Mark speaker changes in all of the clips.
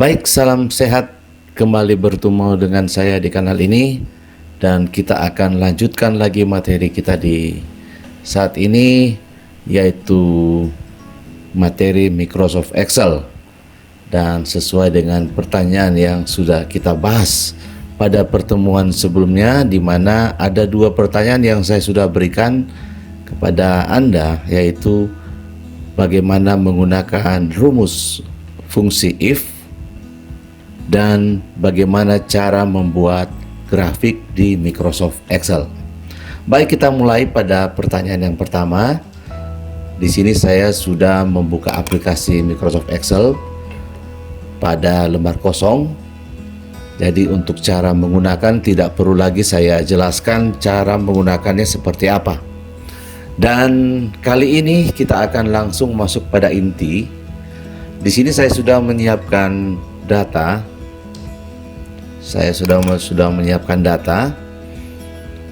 Speaker 1: Baik, salam sehat. Kembali bertemu dengan saya di kanal ini, dan kita akan lanjutkan lagi materi kita di saat ini, yaitu materi Microsoft Excel. Dan sesuai dengan pertanyaan yang sudah kita bahas pada pertemuan sebelumnya, di mana ada dua pertanyaan yang saya sudah berikan kepada Anda, yaitu bagaimana menggunakan rumus fungsi if dan bagaimana cara membuat grafik di Microsoft Excel. Baik, kita mulai pada pertanyaan yang pertama. Di sini saya sudah membuka aplikasi Microsoft Excel pada lembar kosong. Jadi untuk cara menggunakan tidak perlu lagi saya jelaskan cara menggunakannya seperti apa. Dan kali ini kita akan langsung masuk pada inti. Di sini saya sudah menyiapkan data. Saya sudah menyiapkan data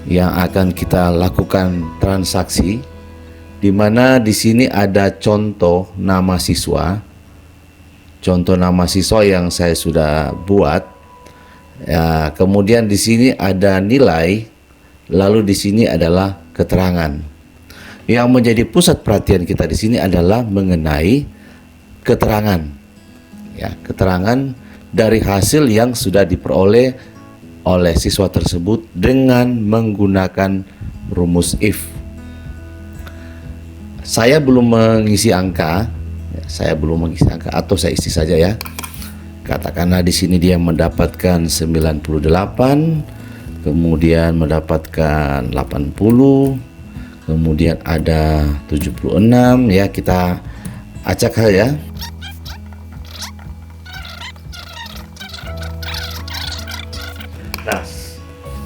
Speaker 1: yang akan kita lakukan transaksi, di mana di sini ada contoh nama siswa. Contoh nama siswa yang saya sudah buat. Ya, kemudian di sini ada nilai, lalu di sini adalah keterangan. Yang menjadi pusat perhatian kita di sini adalah mengenai keterangan. Ya, keterangan dari hasil yang sudah diperoleh oleh siswa tersebut dengan menggunakan rumus if. Saya belum mengisi angka, atau saya isi saja ya. Katakanlah di sini dia mendapatkan 98, kemudian mendapatkan 80, kemudian ada 76 ya, kita acak saja. Nah,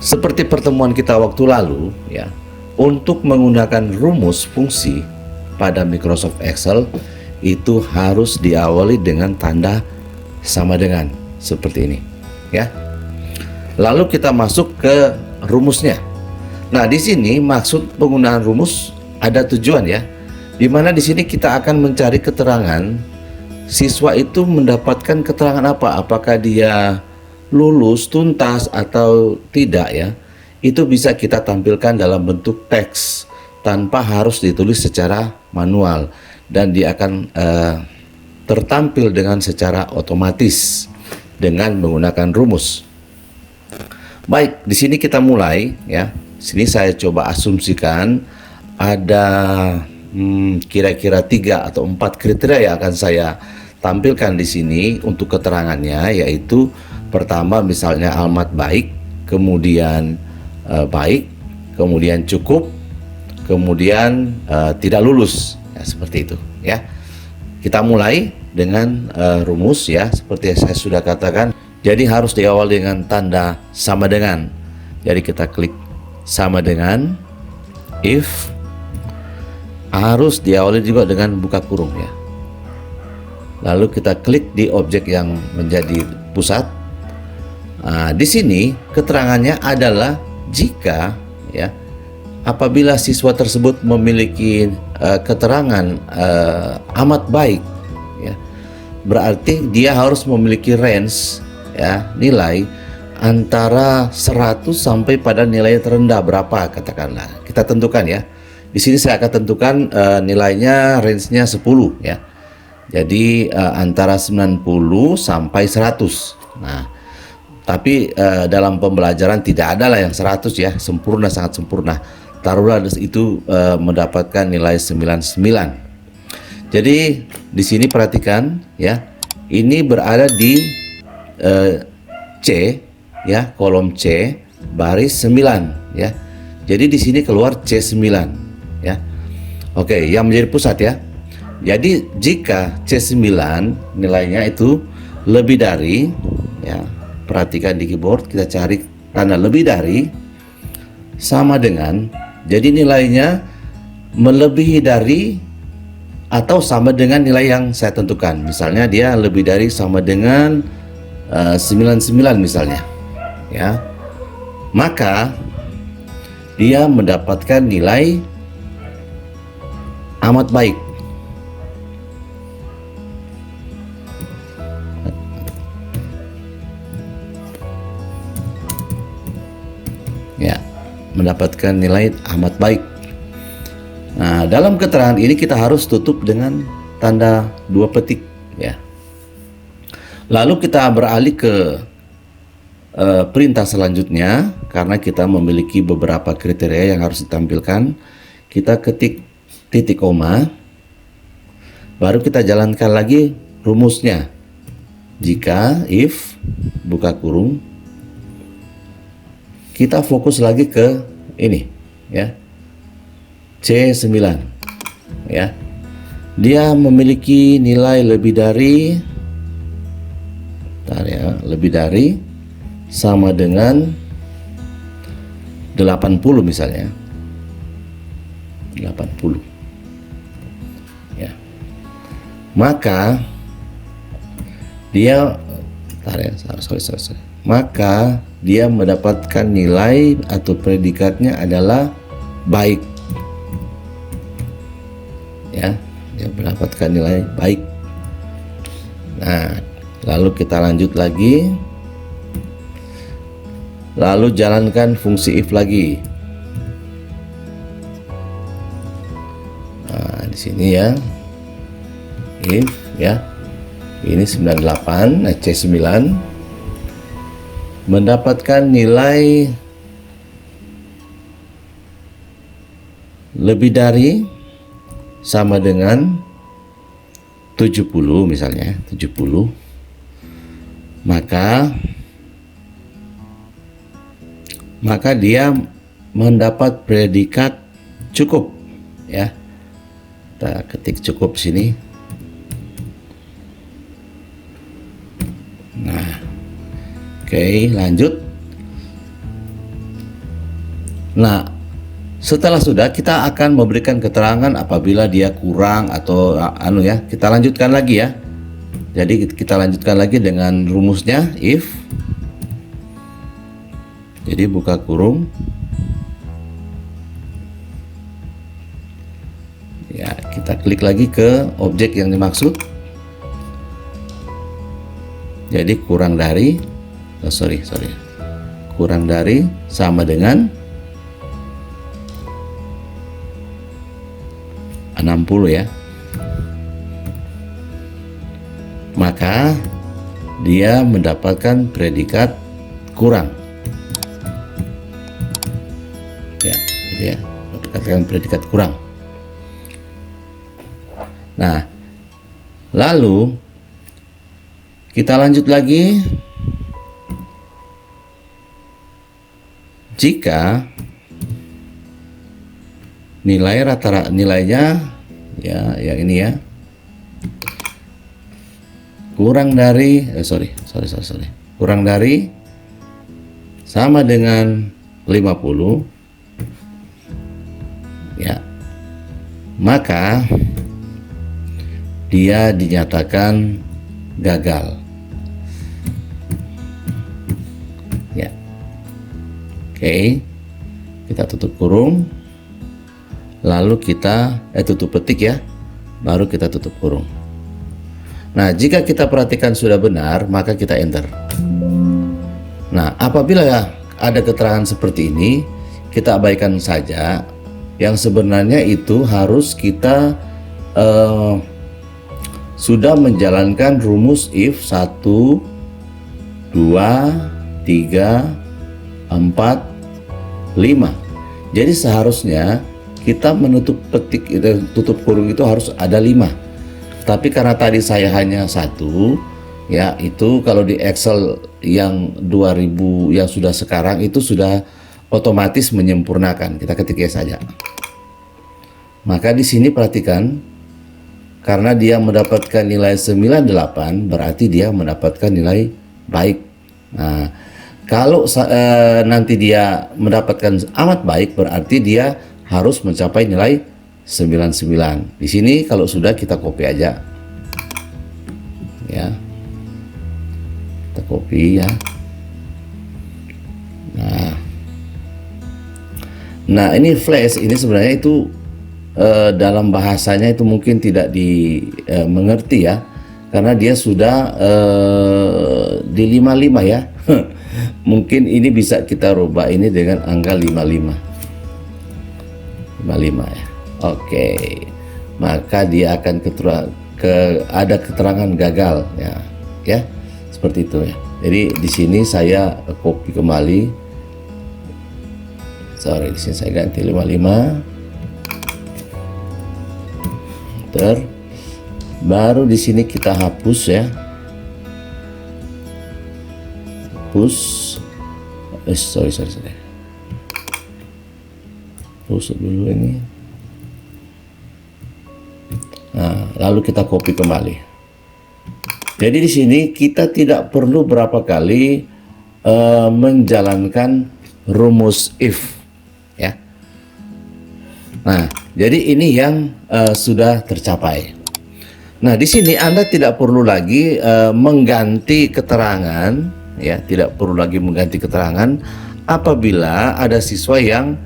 Speaker 1: seperti pertemuan kita waktu lalu ya, untuk menggunakan rumus fungsi pada Microsoft Excel itu harus diawali dengan tanda sama dengan seperti ini ya. Lalu kita masuk ke rumusnya. Nah, di sini maksud penggunaan rumus ada tujuan ya, di mana di sini kita akan mencari keterangan siswa itu mendapatkan keterangan apa, apakah dia lulus tuntas atau tidak ya. Itu bisa kita tampilkan dalam bentuk teks tanpa harus ditulis secara manual, dan dia akan tertampil dengan secara otomatis dengan menggunakan rumus. Baik, di sini kita mulai ya. Sini saya coba asumsikan ada kira-kira 3 atau 4 kriteria yang akan saya tampilkan di sini untuk keterangannya, yaitu pertama misalnya alamat baik, kemudian baik, kemudian cukup, kemudian tidak lulus ya, seperti itu ya. Kita mulai dengan rumus ya, seperti yang saya sudah katakan. Jadi harus diawali dengan tanda sama dengan. Jadi kita klik sama dengan, if, harus diawali juga dengan buka kurung ya. Lalu kita klik di objek yang menjadi pusat. Nah, di sini keterangannya adalah jika ya, apabila siswa tersebut memiliki keterangan amat baik ya, berarti dia harus memiliki range ya, nilai antara 100 sampai pada nilai terendah berapa, katakanlah. Kita tentukan ya. Di sini saya akan tentukan nilainya, range-nya 10 ya. Jadi antara 90 sampai 100. Nah, tapi dalam pembelajaran tidak ada lah yang 100 ya, sempurna, sangat sempurna. Taruhlah itu mendapatkan nilai 99. Jadi di sini perhatikan ya, ini berada di C ya, kolom C baris 9 ya. Jadi di sini keluar C9 ya. Oke, yang menjadi pusat ya. Jadi jika C9 nilainya itu lebih dari ya, perhatikan di keyboard, kita cari tanda lebih dari, sama dengan, jadi nilainya melebihi dari atau sama dengan nilai yang saya tentukan. Misalnya dia lebih dari sama dengan 99 misalnya ya, maka dia mendapatkan nilai amat baik. mendapatkan nilai amat baik. Nah, dalam keterangan ini kita harus tutup dengan tanda 2 petik ya. Lalu kita beralih ke perintah selanjutnya. Karena kita memiliki beberapa kriteria yang harus ditampilkan, kita ketik titik koma, baru kita jalankan lagi rumusnya. Jika if buka kurung, kita fokus lagi ke ini ya, C9 ya. Dia memiliki nilai lebih dari sama dengan 80 misalnya. 80 ya. Maka dia maka dia mendapatkan nilai atau predikatnya adalah baik ya. Dia mendapatkan nilai baik. Nah, lalu kita lanjut lagi. Lalu jalankan fungsi if lagi. Nah, di sini ya. If ya. Ini 98, nah C9 mendapatkan nilai lebih dari sama dengan 70 misalnya, 70. Maka dia mendapat predikat cukup ya. Kita ketik cukup sini. Nah, oke, lanjut. Nah, setelah sudah, kita akan memberikan keterangan apabila dia kurang atau ya. Kita lanjutkan lagi ya. Jadi kita lanjutkan lagi dengan rumusnya if. Jadi buka kurung. Ya, kita klik lagi ke objek yang dimaksud. Jadi kurang dari kurang dari sama dengan 60 ya. Maka dia mendapatkan predikat kurang. Ya, dia mendapatkan predikat kurang. Nah, lalu kita lanjut lagi. Jika nilai rata-rata nilainya ya yang ini ya kurang dari kurang dari sama dengan 50 ya, maka dia dinyatakan gagal ya. Oke, kita tutup kurung, lalu kita tutup petik ya, baru kita tutup kurung. Nah, jika kita perhatikan sudah benar, maka kita enter. Nah, apabila ada keterangan seperti ini, kita abaikan saja. Yang sebenarnya itu harus kita sudah menjalankan rumus if 1, 2, 3, 4, 5. Jadi seharusnya kita menutup petik itu, tutup kurung itu harus ada 5. Tapi karena tadi saya hanya 1 ya, itu kalau di Excel yang 2000 yang sudah sekarang itu sudah otomatis menyempurnakan. Kita ketik ya saja. Maka di sini perhatikan, karena dia mendapatkan nilai 98 berarti dia mendapatkan nilai baik. Nah, kalau nanti dia mendapatkan amat baik berarti dia harus mencapai nilai 99. Di sini kalau sudah kita copy aja. Ya. Kita copy ya. Nah, ini flash ini sebenarnya itu dalam bahasanya itu mungkin tidak dimengerti ya, karena dia sudah di 55 ya. Mungkin ini bisa kita rubah ini dengan angka 55. 55 ya. Oke. Maka dia akan ada keterangan gagal ya. Ya. Seperti itu ya. Jadi di sini saya copy kembali. Sorry, di sini saya ganti 55. Baru di sini kita hapus ya. Hapus. Sorry. Hapus dulu ini. Nah, lalu kita copy kembali. Jadi di sini kita tidak perlu berapa kali menjalankan rumus if ya. Nah, jadi ini yang sudah tercapai. Nah, di sini Anda tidak perlu lagi mengganti keterangan ya, tidak perlu lagi mengganti keterangan apabila ada siswa yang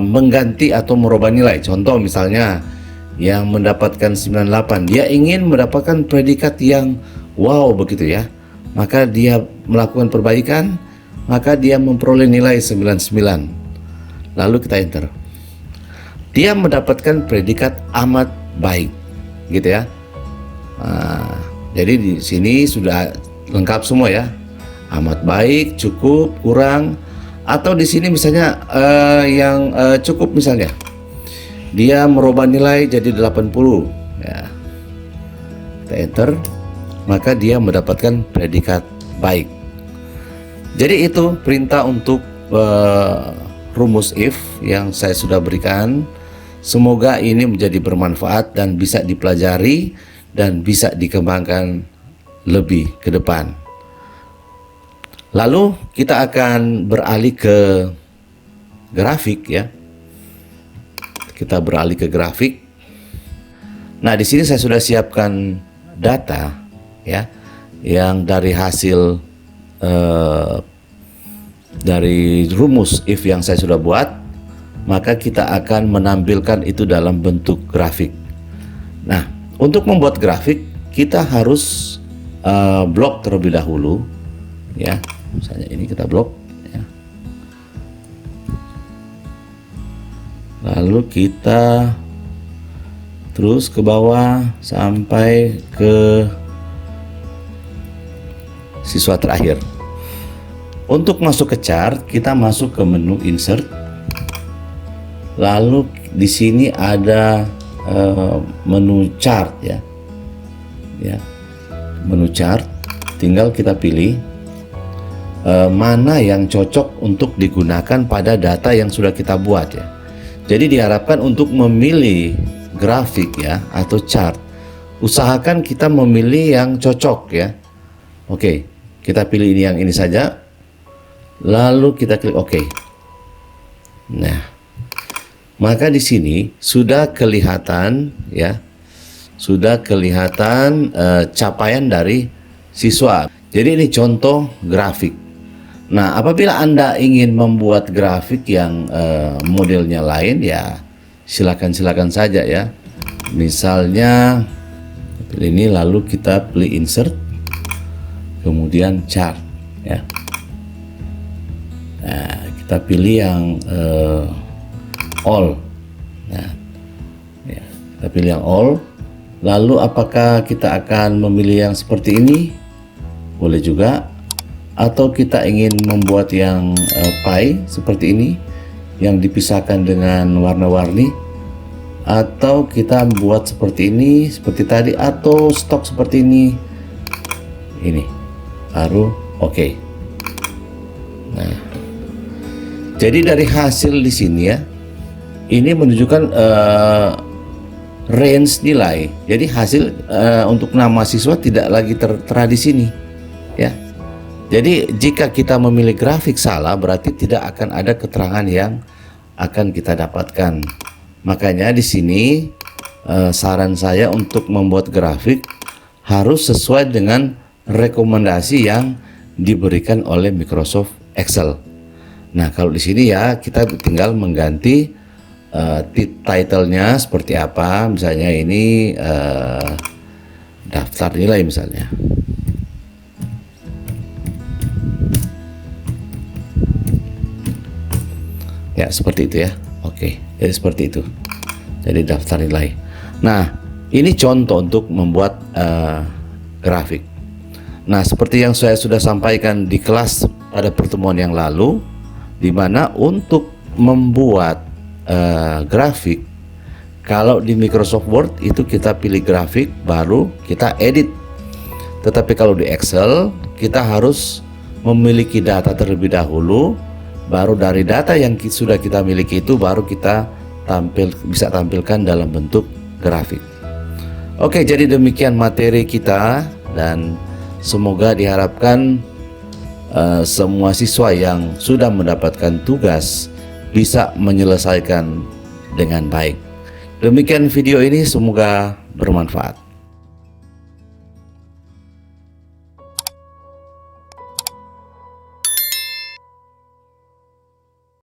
Speaker 1: mengganti atau merubah nilai. Contoh misalnya yang mendapatkan 98, dia ingin mendapatkan predikat yang wow begitu ya. Maka dia melakukan perbaikan, maka dia memperoleh nilai 99. Lalu kita enter. Dia mendapatkan predikat amat baik, gitu ya. Nah, jadi di sini sudah lengkap semua ya. Amat baik, cukup, kurang, atau di sini misalnya yang cukup misalnya. Dia merubah nilai jadi 80 ya. Kita enter, maka dia mendapatkan predikat baik. Jadi itu perintah untuk rumus if yang saya sudah berikan. Semoga ini menjadi bermanfaat dan bisa dipelajari dan bisa dikembangkan lebih ke depan. Lalu kita akan beralih ke grafik ya. Kita beralih ke grafik. Nah, di sini saya sudah siapkan data ya, yang dari hasil dari rumus if yang saya sudah buat. Maka kita akan menampilkan itu dalam bentuk grafik. Nah, untuk membuat grafik kita harus blok terlebih dahulu ya. Misalnya ini kita blok ya. Lalu kita terus ke bawah sampai ke siswa terakhir. Untuk masuk ke chart, kita masuk ke menu insert. Lalu di sini ada menu chart ya. Menu chart, tinggal kita pilih mana yang cocok untuk digunakan pada data yang sudah kita buat ya. Jadi diharapkan untuk memilih grafik ya atau chart, usahakan kita memilih yang cocok ya. Oke, kita pilih ini, yang ini saja. Lalu kita klik OK. Nah, maka di sini sudah kelihatan ya, sudah kelihatan capaian dari siswa. Jadi ini contoh grafik. Nah, apabila Anda ingin membuat grafik yang modelnya lain ya, silakan saja ya. Misalnya pilih ini, lalu kita pilih insert, kemudian chart ya. Nah, kita pilih yang all. Nah, ya, kita pilih yang all. Lalu apakah kita akan memilih yang seperti ini? Boleh juga. Atau kita ingin membuat yang pie seperti ini, yang dipisahkan dengan warna-warni. Atau kita buat seperti ini, seperti tadi, atau stok seperti ini. Ini baru oke. Nah, jadi dari hasil di sini ya, ini menunjukkan range nilai. Jadi hasil untuk nama siswa tidak lagi tertera di sini ya. Jadi jika kita memilih grafik salah, berarti tidak akan ada keterangan yang akan kita dapatkan. Makanya di sini saran saya untuk membuat grafik harus sesuai dengan rekomendasi yang diberikan oleh Microsoft Excel. Nah, kalau di sini ya kita tinggal mengganti title-nya seperti apa. Misalnya ini daftar nilai misalnya. Ya, seperti itu ya. Oke. Jadi seperti itu. Jadi daftar nilai. Nah, ini contoh untuk membuat grafik. Nah, seperti yang saya sudah sampaikan di kelas pada pertemuan yang lalu, di mana untuk membuat grafik, kalau di Microsoft Word itu kita pilih grafik, baru kita edit. Tetapi kalau di Excel, kita harus memiliki data terlebih dahulu, baru dari data yang sudah kita miliki itu baru kita bisa tampilkan dalam bentuk grafik. Oke, jadi demikian materi kita, dan semoga diharapkan semua siswa yang sudah mendapatkan tugas bisa menyelesaikan dengan baik. Demikian video ini, semoga bermanfaat.